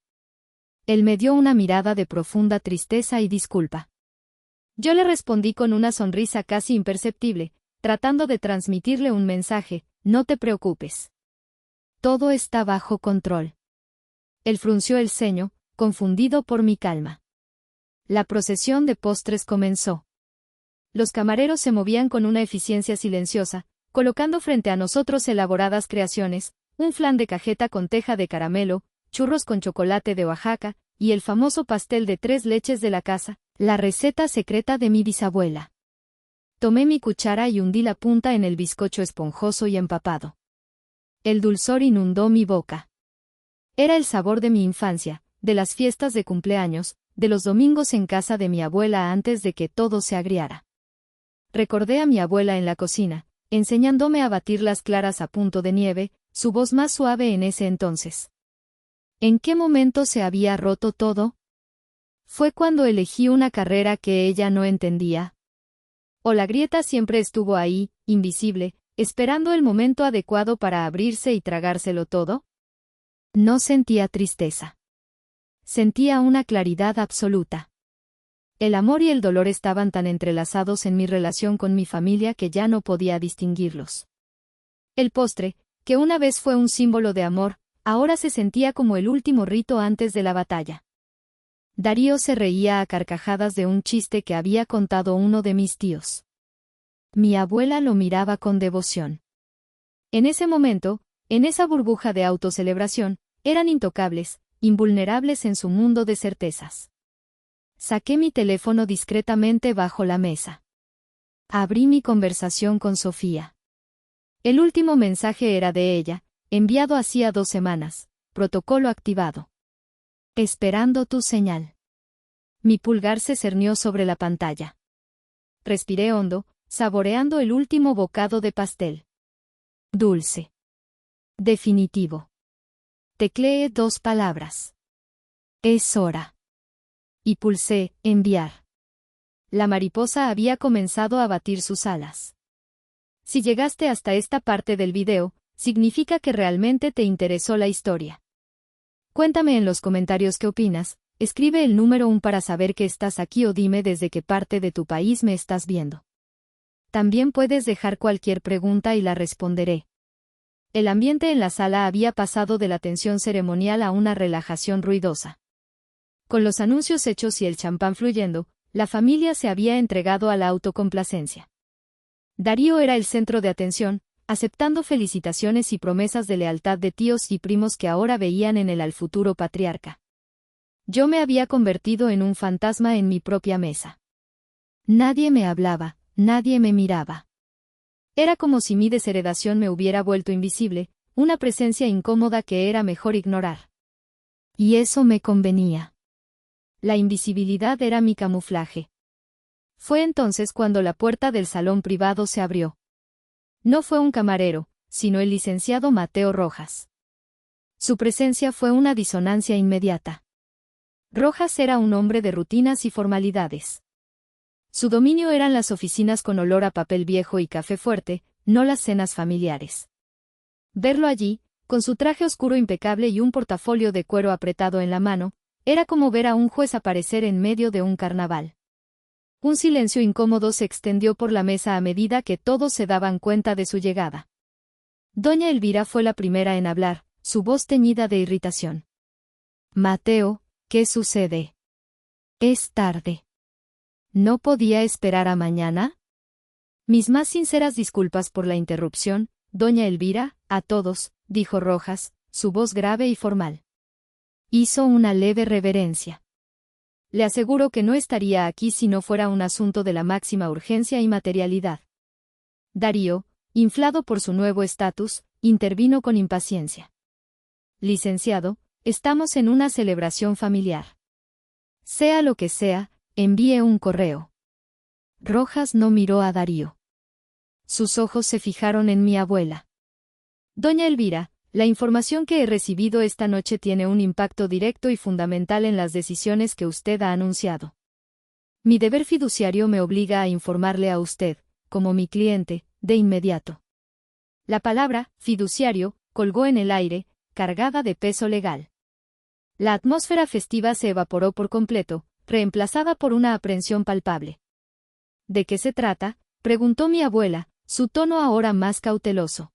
Él me dio una mirada de profunda tristeza y disculpa. Yo le respondí con una sonrisa casi imperceptible, tratando de transmitirle un mensaje: no te preocupes. Todo está bajo control. Él frunció el ceño, confundido por mi calma. La procesión de postres comenzó. Los camareros se movían con una eficiencia silenciosa, colocando frente a nosotros elaboradas creaciones, un flan de cajeta con teja de caramelo, churros con chocolate de Oaxaca, y el famoso pastel de 3 leches de la casa, la receta secreta de mi bisabuela. Tomé mi cuchara y hundí la punta en el bizcocho esponjoso y empapado. El dulzor inundó mi boca. Era el sabor de mi infancia, de las fiestas de cumpleaños, de los domingos en casa de mi abuela antes de que todo se agriara. Recordé a mi abuela en la cocina, enseñándome a batir las claras a punto de nieve, su voz más suave en ese entonces. ¿En qué momento se había roto todo? ¿Fue cuando elegí una carrera que ella no entendía? ¿O la grieta siempre estuvo ahí, invisible, esperando el momento adecuado para abrirse y tragárselo todo? No sentía tristeza. Sentía una claridad absoluta. El amor y el dolor estaban tan entrelazados en mi relación con mi familia que ya no podía distinguirlos. El postre, que una vez fue un símbolo de amor, ahora se sentía como el último rito antes de la batalla. Darío se reía a carcajadas de un chiste que había contado uno de mis tíos. Mi abuela lo miraba con devoción. En ese momento, en esa burbuja de autocelebración, eran intocables, invulnerables en su mundo de certezas. Saqué mi teléfono discretamente bajo la mesa. Abrí mi conversación con Sofía. El último mensaje era de ella, enviado hacía 2 semanas, protocolo activado. Esperando tu señal. Mi pulgar se cernió sobre la pantalla. Respiré hondo, saboreando el último bocado de pastel. Dulce. Definitivo. Tecleé 2 palabras. Es hora. Y pulsé, enviar. La mariposa había comenzado a batir sus alas. Si llegaste hasta esta parte del video, significa que realmente te interesó la historia. Cuéntame en los comentarios qué opinas, escribe el número 1 para saber que estás aquí o dime desde qué parte de tu país me estás viendo. También puedes dejar cualquier pregunta y la responderé. El ambiente en la sala había pasado de la tensión ceremonial a una relajación ruidosa. Con los anuncios hechos y el champán fluyendo, la familia se había entregado a la autocomplacencia. Darío era el centro de atención, aceptando felicitaciones y promesas de lealtad de tíos y primos que ahora veían en él al futuro patriarca. Yo me había convertido en un fantasma en mi propia mesa. Nadie me hablaba, nadie me miraba. Era como si mi desheredación me hubiera vuelto invisible, una presencia incómoda que era mejor ignorar. Y eso me convenía. La invisibilidad era mi camuflaje. Fue entonces cuando la puerta del salón privado se abrió. No fue un camarero, sino el licenciado Mateo Rojas. Su presencia fue una disonancia inmediata. Rojas era un hombre de rutinas y formalidades. Su dominio eran las oficinas con olor a papel viejo y café fuerte, no las cenas familiares. Verlo allí, con su traje oscuro impecable y un portafolio de cuero apretado en la mano, era como ver a un juez aparecer en medio de un carnaval. Un silencio incómodo se extendió por la mesa a medida que todos se daban cuenta de su llegada. Doña Elvira fue la primera en hablar, su voz teñida de irritación. Mateo, ¿qué sucede? Es tarde. ¿No podía esperar a mañana? Mis más sinceras disculpas por la interrupción, doña Elvira, a todos, dijo Rojas, su voz grave y formal. Hizo una leve reverencia. Le aseguro que no estaría aquí si no fuera un asunto de la máxima urgencia y materialidad. Darío, inflado por su nuevo estatus, intervino con impaciencia. Licenciado, estamos en una celebración familiar. Sea lo que sea, envíe un correo. Rojas no miró a Darío. Sus ojos se fijaron en mi abuela. Doña Elvira, la información que he recibido esta noche tiene un impacto directo y fundamental en las decisiones que usted ha anunciado. Mi deber fiduciario me obliga a informarle a usted, como mi cliente, de inmediato. La palabra, fiduciario, colgó en el aire, cargada de peso legal. La atmósfera festiva se evaporó por completo, reemplazada por una aprensión palpable. ¿De qué se trata?, preguntó mi abuela, su tono ahora más cauteloso.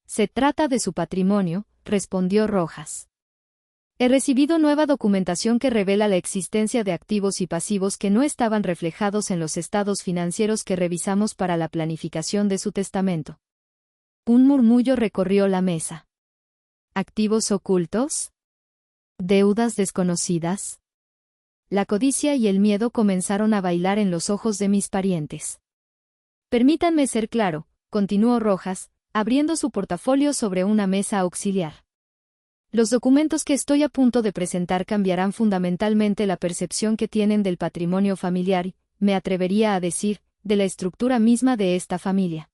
Se trata de su patrimonio, respondió Rojas. He recibido nueva documentación que revela la existencia de activos y pasivos que no estaban reflejados en los estados financieros que revisamos para la planificación de su testamento. Un murmullo recorrió la mesa. ¿Activos ocultos? ¿Deudas desconocidas? La codicia y el miedo comenzaron a bailar en los ojos de mis parientes. Permítanme ser claro, continuó Rojas, abriendo su portafolio sobre una mesa auxiliar. Los documentos que estoy a punto de presentar cambiarán fundamentalmente la percepción que tienen del patrimonio familiar y, me atrevería a decir, de la estructura misma de esta familia.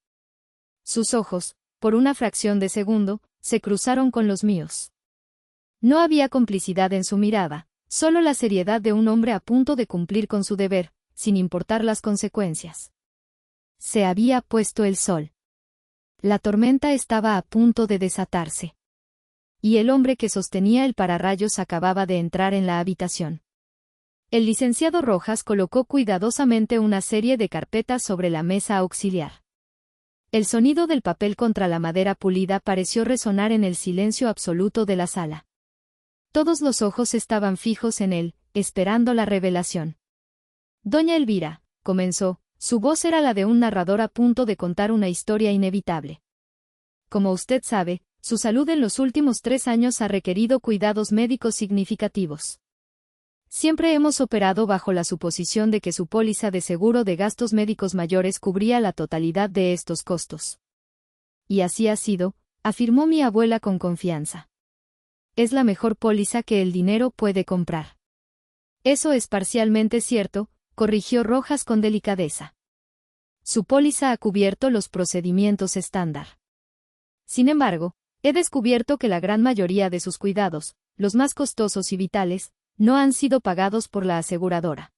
Sus ojos, por una fracción de segundo, se cruzaron con los míos. No había complicidad en su mirada, solo la seriedad de un hombre a punto de cumplir con su deber, sin importar las consecuencias. Se había puesto el sol. La tormenta estaba a punto de desatarse. Y el hombre que sostenía el pararrayos acababa de entrar en la habitación. El licenciado Rojas colocó cuidadosamente una serie de carpetas sobre la mesa auxiliar. El sonido del papel contra la madera pulida pareció resonar en el silencio absoluto de la sala. Todos los ojos estaban fijos en él, esperando la revelación. Doña Elvira, comenzó, su voz era la de un narrador a punto de contar una historia inevitable. Como usted sabe, su salud en los últimos 3 años ha requerido cuidados médicos significativos. Siempre hemos operado bajo la suposición de que su póliza de seguro de gastos médicos mayores cubría la totalidad de estos costos. Y así ha sido, afirmó mi abuela con confianza. Es la mejor póliza que el dinero puede comprar. Eso es parcialmente cierto, corrigió Rojas con delicadeza. Su póliza ha cubierto los procedimientos estándar. Sin embargo, he descubierto que la gran mayoría de sus cuidados, los más costosos y vitales, no han sido pagados por la aseguradora.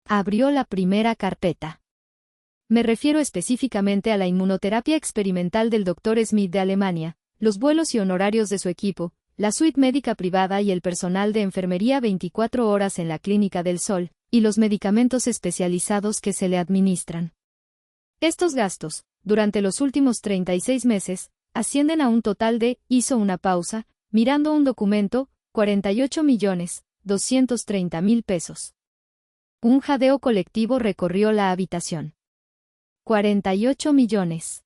Abrió la primera carpeta. Me refiero específicamente a la inmunoterapia experimental del Dr. Smith de Alemania, los vuelos y honorarios de su equipo, la suite médica privada y el personal de enfermería 24 horas en la Clínica del Sol, y los medicamentos especializados que se le administran. Estos gastos, durante los últimos 36 meses, ascienden a un total de, hizo una pausa, mirando un documento, 48.230.000 pesos. Un jadeo colectivo recorrió la habitación. 48 millones.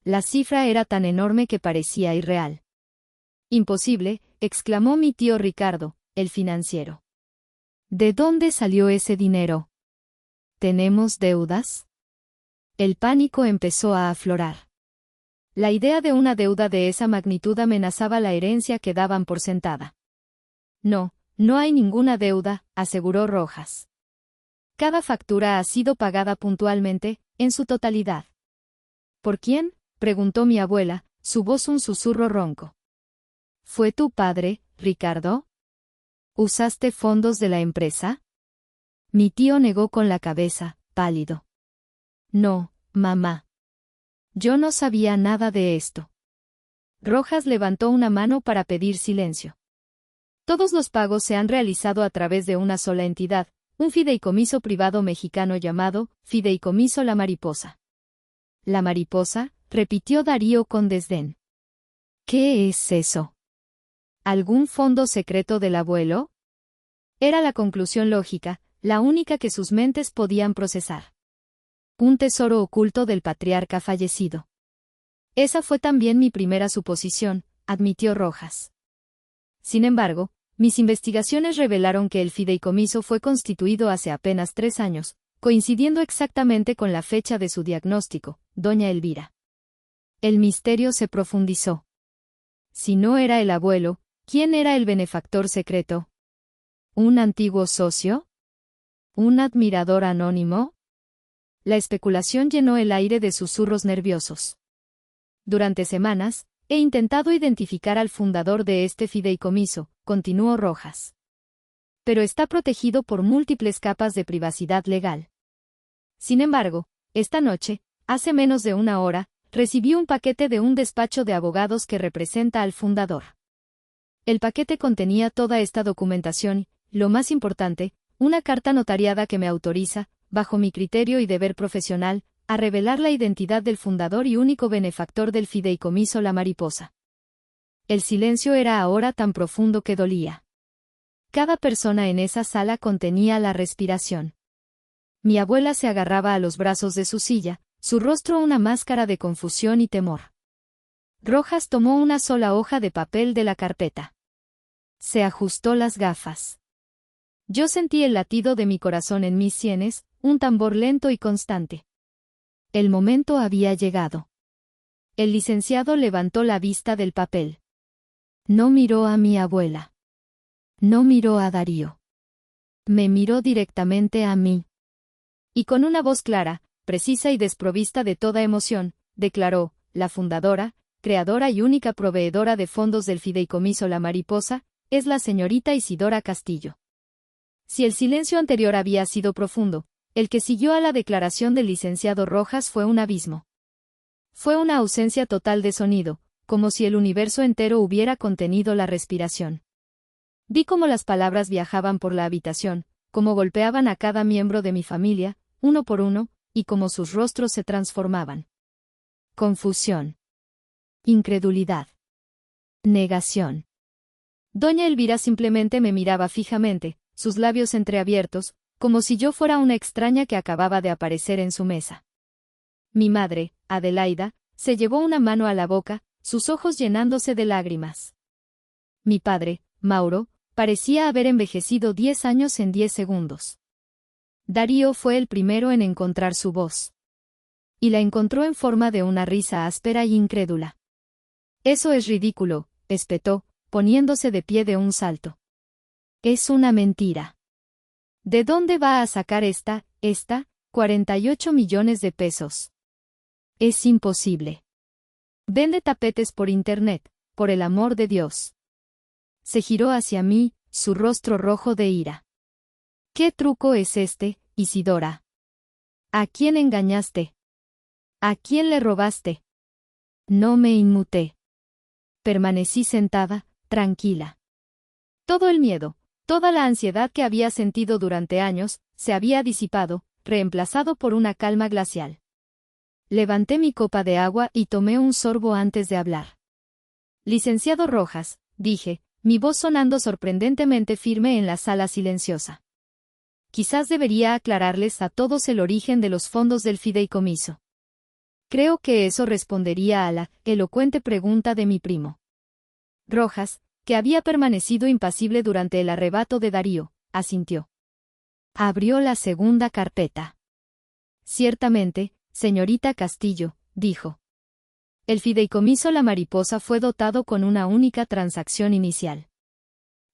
La cifra era tan enorme que parecía irreal. Imposible, exclamó mi tío Ricardo, el financiero. ¿De dónde salió ese dinero? ¿Tenemos deudas? El pánico empezó a aflorar. La idea de una deuda de esa magnitud amenazaba la herencia que daban por sentada. No, no hay ninguna deuda, aseguró Rojas. Cada factura ha sido pagada puntualmente, en su totalidad. ¿Por quién?, preguntó mi abuela, su voz un susurro ronco. ¿Fue tu padre, Ricardo? ¿Usaste fondos de la empresa? Mi tío negó con la cabeza, pálido. No, mamá. Yo no sabía nada de esto. Rojas levantó una mano para pedir silencio. Todos los pagos se han realizado a través de una sola entidad, un fideicomiso privado mexicano llamado Fideicomiso La Mariposa. ¿La Mariposa?, repitió Darío con desdén. ¿Qué es eso? ¿Algún fondo secreto del abuelo? Era la conclusión lógica, la única que sus mentes podían procesar. Un tesoro oculto del patriarca fallecido. Esa fue también mi primera suposición, admitió Rojas. Sin embargo, mis investigaciones revelaron que el fideicomiso fue constituido hace apenas 3 años, coincidiendo exactamente con la fecha de su diagnóstico, doña Elvira. El misterio se profundizó. Si no era el abuelo, ¿quién era el benefactor secreto? ¿Un antiguo socio? ¿Un admirador anónimo? La especulación llenó el aire de susurros nerviosos. Durante semanas, he intentado identificar al fundador de este fideicomiso, continuó Rojas. Pero está protegido por múltiples capas de privacidad legal. Sin embargo, esta noche, hace menos de 1 hora, recibí un paquete de un despacho de abogados que representa al fundador. El paquete contenía toda esta documentación y, lo más importante, una carta notariada que me autoriza, bajo mi criterio y deber profesional, a revelar la identidad del fundador y único benefactor del fideicomiso La Mariposa. El silencio era ahora tan profundo que dolía. Cada persona en esa sala contenía la respiración. Mi abuela se agarraba a los brazos de su silla, su rostro una máscara de confusión y temor. Rojas tomó una sola hoja de papel de la carpeta. Se ajustó las gafas. Yo sentí el latido de mi corazón en mis sienes, un tambor lento y constante. El momento había llegado. El licenciado levantó la vista del papel. No miró a mi abuela. No miró a Darío. Me miró directamente a mí. Y con una voz clara, precisa y desprovista de toda emoción, declaró, la fundadora, creadora y única proveedora de fondos del fideicomiso La Mariposa, es la señorita Isidora Castillo. Si el silencio anterior había sido profundo, el que siguió a la declaración del licenciado Rojas fue un abismo. Fue una ausencia total de sonido, como si el universo entero hubiera contenido la respiración. Vi cómo las palabras viajaban por la habitación, cómo golpeaban a cada miembro de mi familia, uno por uno, y cómo sus rostros se transformaban. Confusión. Incredulidad. Negación. Doña Elvira simplemente me miraba fijamente, sus labios entreabiertos, como si yo fuera una extraña que acababa de aparecer en su mesa. Mi madre, Adelaida, se llevó una mano a la boca, sus ojos llenándose de lágrimas. Mi padre, Mauro, parecía haber envejecido 10 años en 10 segundos. Darío fue el primero en encontrar su voz. Y la encontró en forma de una risa áspera y incrédula. Eso es ridículo, espetó, poniéndose de pie de un salto. Es una mentira. ¿De dónde va a sacar esta, 48 millones de pesos? Es imposible. Vende tapetes por internet, por el amor de Dios. Se giró hacia mí, su rostro rojo de ira. ¿Qué truco es este, Isidora? ¿A quién engañaste? ¿A quién le robaste? No me inmuté. Permanecí sentada, tranquila. Todo el miedo, toda la ansiedad que había sentido durante años, se había disipado, reemplazado por una calma glacial. Levanté mi copa de agua y tomé un sorbo antes de hablar. Licenciado Rojas, dije, mi voz sonando sorprendentemente firme en la sala silenciosa. quizás debería aclararles a todos el origen de los fondos del fideicomiso. Creo que eso respondería a la elocuente pregunta de mi primo. Rojas, que había permanecido impasible durante el arrebato de Darío, asintió. Abrió la segunda carpeta. Ciertamente, señorita Castillo, dijo. El fideicomiso La Mariposa fue dotado con una única transacción inicial.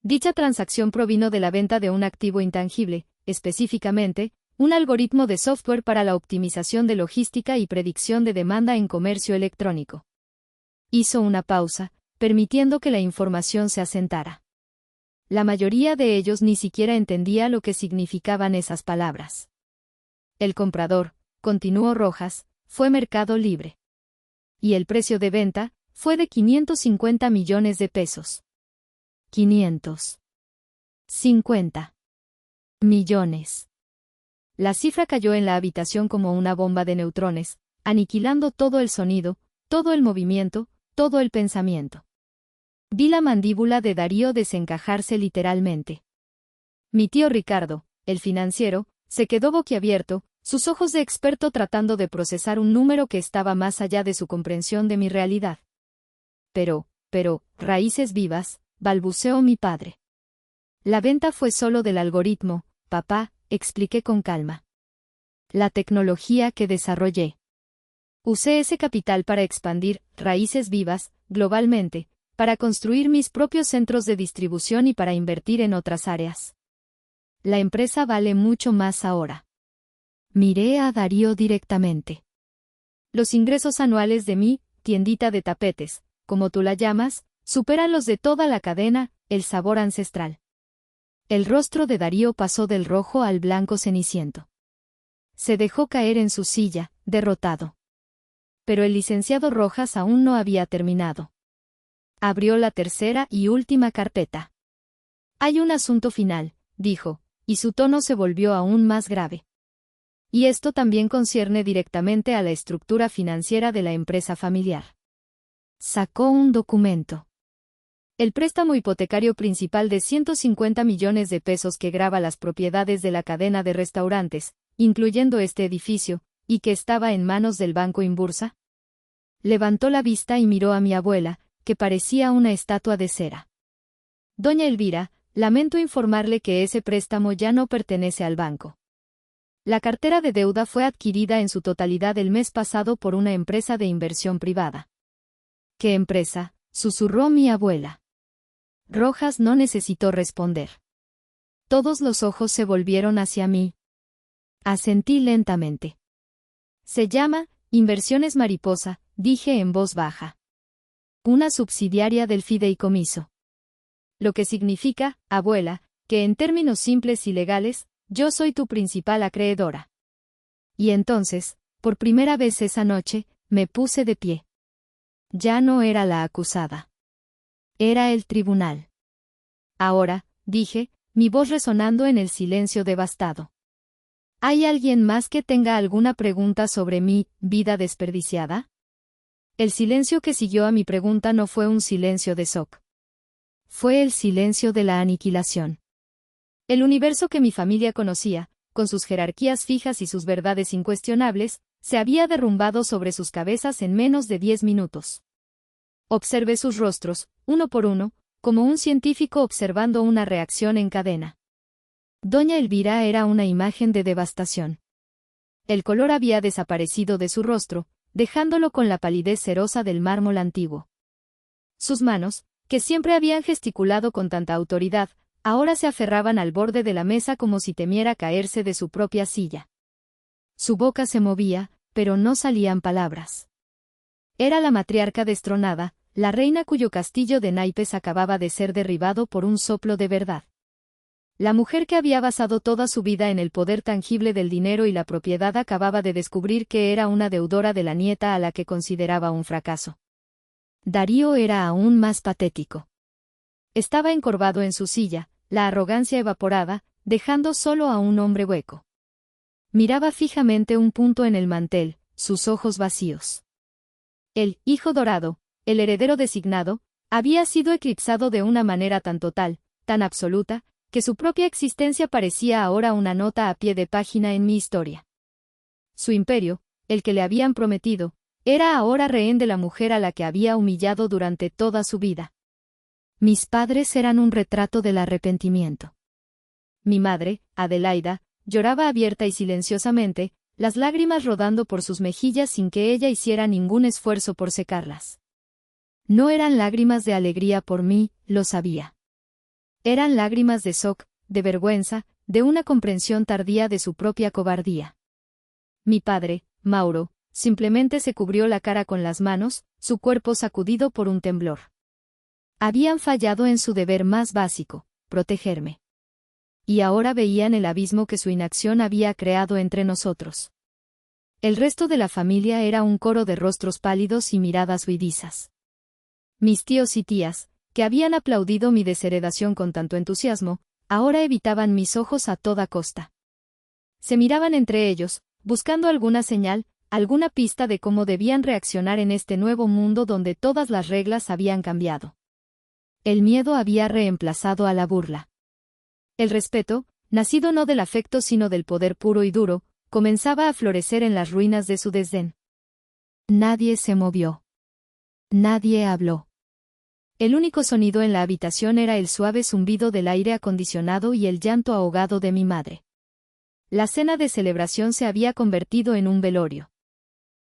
Dicha transacción provino de la venta de un activo intangible, específicamente, un algoritmo de software para la optimización de logística y predicción de demanda en comercio electrónico. Hizo una pausa, permitiendo que la información se asentara. La mayoría de ellos ni siquiera entendía lo que significaban esas palabras. El comprador, continuó Rojas, fue Mercado Libre. Y el precio de venta fue de 550 millones de pesos. 550 millones. La cifra cayó en la habitación como una bomba de neutrones, aniquilando todo el sonido, todo el movimiento, todo el pensamiento. Vi la mandíbula de Darío desencajarse literalmente. Mi tío Ricardo, el financiero, se quedó boquiabierto, sus ojos de experto tratando de procesar un número que estaba más allá de su comprensión de mi realidad. Pero, raíces vivas, balbuceó mi padre. La venta fue solo del algoritmo, papá, expliqué con calma. La tecnología que desarrollé. Usé ese capital para expandir raíces vivas, globalmente, para construir mis propios centros de distribución y para invertir en otras áreas. La empresa vale mucho más ahora. Miré a Darío directamente. Los ingresos anuales de mi tiendita de tapetes, como tú la llamas, superan los de toda la cadena, el sabor ancestral. El rostro de Darío pasó del rojo al blanco ceniciento. Se dejó caer en su silla, derrotado. Pero el licenciado Rojas aún no había terminado. Abrió la tercera y última carpeta. Hay un asunto final, dijo, y su tono se volvió aún más grave. Y esto también concierne directamente a la estructura financiera de la empresa familiar. Sacó un documento. El préstamo hipotecario principal de 150 millones de pesos que grava las propiedades de la cadena de restaurantes, incluyendo este edificio, y que estaba en manos del Banco Inbursa. Levantó la vista y miró a mi abuela, que parecía una estatua de cera. Doña Elvira, lamento informarle que ese préstamo ya no pertenece al banco. La cartera de deuda fue adquirida en su totalidad el mes pasado por una empresa de inversión privada. ¿Qué empresa?, susurró mi abuela. Rojas no necesitó responder. Todos los ojos se volvieron hacia mí. Asentí lentamente. Se llama Inversiones Mariposa, dije en voz baja. Una subsidiaria del fideicomiso. Lo que significa, abuela, que en términos simples y legales, yo soy tu principal acreedora. Y entonces, por primera vez esa noche, me puse de pie. Ya no era la acusada. Era el tribunal. Ahora, dije, mi voz resonando en el silencio devastado. ¿Hay alguien más que tenga alguna pregunta sobre mi vida desperdiciada? El silencio que siguió a mi pregunta no fue un silencio de shock. Fue el silencio de la aniquilación. El universo que mi familia conocía, con sus jerarquías fijas y sus verdades incuestionables, se había derrumbado sobre sus cabezas en menos de 10 minutos. Observé sus rostros, uno por uno, como un científico observando una reacción en cadena. Doña Elvira era una imagen de devastación. El color había desaparecido de su rostro, dejándolo con la palidez cerosa del mármol antiguo. Sus manos, que siempre habían gesticulado con tanta autoridad, ahora se aferraban al borde de la mesa como si temiera caerse de su propia silla. Su boca se movía, pero no salían palabras. Era la matriarca destronada, la reina cuyo castillo de naipes acababa de ser derribado por un soplo de verdad. La mujer que había basado toda su vida en el poder tangible del dinero y la propiedad acababa de descubrir que era una deudora de la nieta a la que consideraba un fracaso. Darío era aún más patético. Estaba encorvado en su silla, la arrogancia evaporada, dejando solo a un hombre hueco. Miraba fijamente un punto en el mantel, sus ojos vacíos. El hijo dorado, el heredero designado, había sido eclipsado de una manera tan total, tan absoluta, que su propia existencia parecía ahora una nota a pie de página en mi historia. Su imperio, el que le habían prometido, era ahora rehén de la mujer a la que había humillado durante toda su vida. Mis padres eran un retrato del arrepentimiento. Mi madre, Adelaida, lloraba abierta y silenciosamente, las lágrimas rodando por sus mejillas sin que ella hiciera ningún esfuerzo por secarlas. No eran lágrimas de alegría por mí, lo sabía. Eran lágrimas de shock, de vergüenza, de una comprensión tardía de su propia cobardía. Mi padre, Mauro, simplemente se cubrió la cara con las manos, su cuerpo sacudido por un temblor. Habían fallado en su deber más básico, protegerme. Y ahora veían el abismo que su inacción había creado entre nosotros. El resto de la familia era un coro de rostros pálidos y miradas huidizas. Mis tíos y tías, que habían aplaudido mi desheredación con tanto entusiasmo, ahora evitaban mis ojos a toda costa. Se miraban entre ellos, buscando alguna señal, alguna pista de cómo debían reaccionar en este nuevo mundo donde todas las reglas habían cambiado. El miedo había reemplazado a la burla. El respeto, nacido no del afecto sino del poder puro y duro, comenzaba a florecer en las ruinas de su desdén. Nadie se movió. Nadie habló. El único sonido en la habitación era el suave zumbido del aire acondicionado y el llanto ahogado de mi madre. La cena de celebración se había convertido en un velorio.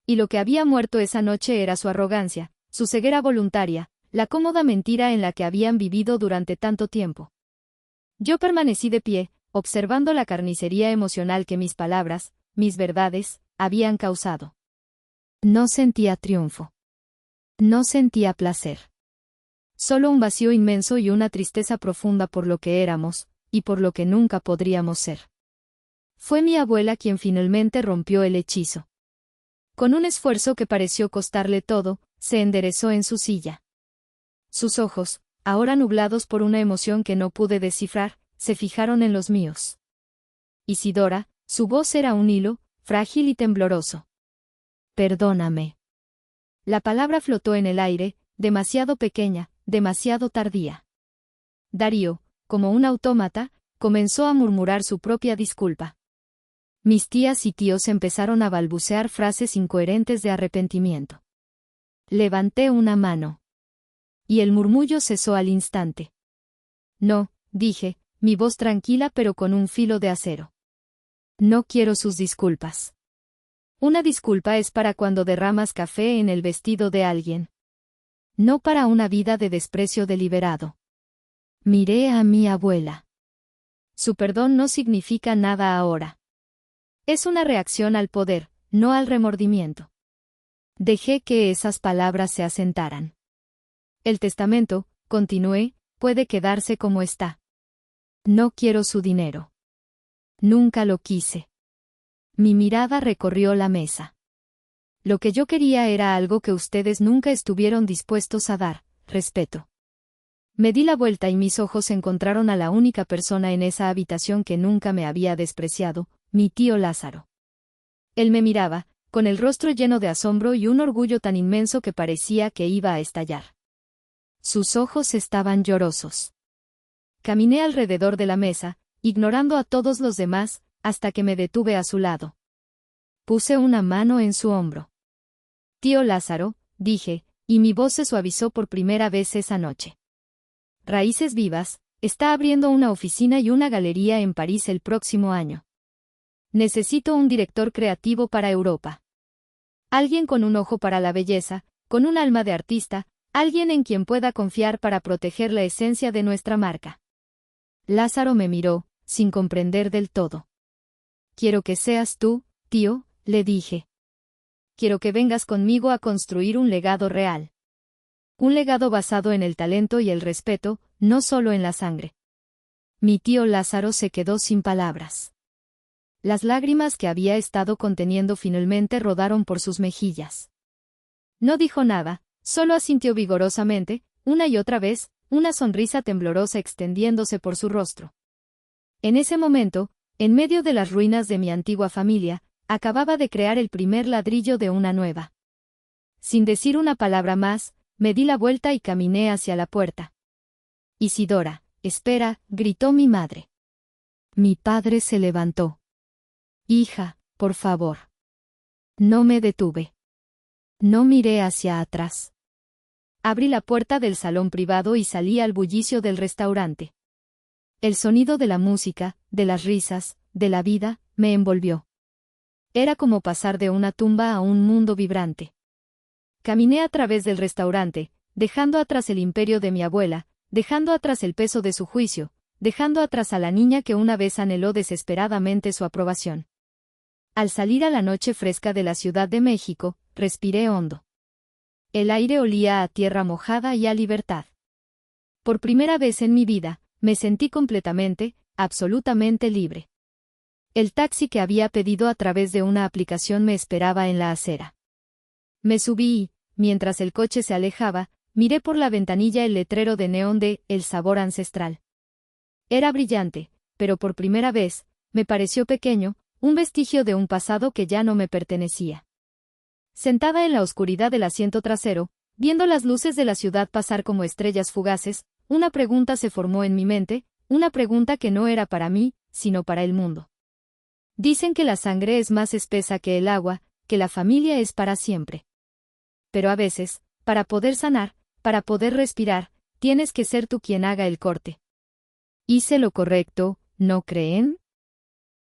Y lo que había muerto esa noche era su arrogancia, su ceguera voluntaria, la cómoda mentira en la que habían vivido durante tanto tiempo. Yo permanecí de pie, observando la carnicería emocional que mis palabras, mis verdades, habían causado. No sentía triunfo. No sentía placer. Solo un vacío inmenso y una tristeza profunda por lo que éramos, y por lo que nunca podríamos ser. Fue mi abuela quien finalmente rompió el hechizo. Con un esfuerzo que pareció costarle todo, se enderezó en su silla. Sus ojos, ahora nublados por una emoción que no pude descifrar, se fijaron en los míos. Isidora, su voz era un hilo, frágil y tembloroso. Perdóname. La palabra flotó en el aire, demasiado pequeña, demasiado tardía. Darío, como un autómata, comenzó a murmurar su propia disculpa. Mis tías y tíos empezaron a balbucear frases incoherentes de arrepentimiento. Levanté una mano. Y el murmullo cesó al instante. No, dije, mi voz tranquila pero con un filo de acero. No quiero sus disculpas. Una disculpa es para cuando derramas café en el vestido de alguien. No para una vida de desprecio deliberado. Miré a mi abuela. Su perdón no significa nada ahora. Es una reacción al poder, no al remordimiento. Dejé que esas palabras se asentaran. El testamento, continué, puede quedarse como está. No quiero su dinero. Nunca lo quise. Mi mirada recorrió la mesa. Lo que yo quería era algo que ustedes nunca estuvieron dispuestos a dar, respeto. Me di la vuelta y mis ojos encontraron a la única persona en esa habitación que nunca me había despreciado, mi tío Lázaro. Él me miraba, con el rostro lleno de asombro y un orgullo tan inmenso que parecía que iba a estallar. Sus ojos estaban llorosos. Caminé alrededor de la mesa, ignorando a todos los demás, hasta que me detuve a su lado. Puse una mano en su hombro. Tío Lázaro, dije, y mi voz se suavizó por primera vez esa noche. Raíces Vivas está abriendo una oficina y una galería en París el próximo año. Necesito un director creativo para Europa. Alguien con un ojo para la belleza, con un alma de artista, alguien en quien pueda confiar para proteger la esencia de nuestra marca. Lázaro me miró, sin comprender del todo. Quiero que seas tú, tío, le dije. Quiero que vengas conmigo a construir un legado real. Un legado basado en el talento y el respeto, no solo en la sangre. Mi tío Lázaro se quedó sin palabras. Las lágrimas que había estado conteniendo finalmente rodaron por sus mejillas. No dijo nada, solo asintió vigorosamente, una y otra vez, una sonrisa temblorosa extendiéndose por su rostro. En ese momento, en medio de las ruinas de mi antigua familia, acababa de crear el primer ladrillo de una nueva. Sin decir una palabra más, me di la vuelta y caminé hacia la puerta. Isidora, Espera, gritó mi madre. Mi padre se levantó. Hija, por favor. No me detuve. No miré hacia atrás. Abrí la puerta del salón privado y salí al bullicio del restaurante. El sonido de la música, de las risas, de la vida, me envolvió. Era como pasar de una tumba a un mundo vibrante. Caminé a través del restaurante, dejando atrás el imperio de mi abuela, dejando atrás el peso de su juicio, dejando atrás a la niña que una vez anheló desesperadamente su aprobación. Al salir a la noche fresca de la Ciudad de México, respiré hondo. El aire olía a tierra mojada y a libertad. Por primera vez en mi vida, me sentí completamente, absolutamente libre. El taxi que había pedido a través de una aplicación me esperaba en la acera. Me subí y, mientras el coche se alejaba, miré por la ventanilla el letrero de neón de El sabor ancestral. Era brillante, pero por primera vez, me pareció pequeño, un vestigio de un pasado que ya no me pertenecía. Sentada en la oscuridad del asiento trasero, viendo las luces de la ciudad pasar como estrellas fugaces, una pregunta se formó en mi mente, una pregunta que no era para mí, sino para el mundo. Dicen que la sangre es más espesa que el agua, que la familia es para siempre. Pero a veces, para poder sanar, para poder respirar, tienes que ser tú quien haga el corte. Hice lo correcto, ¿no creen?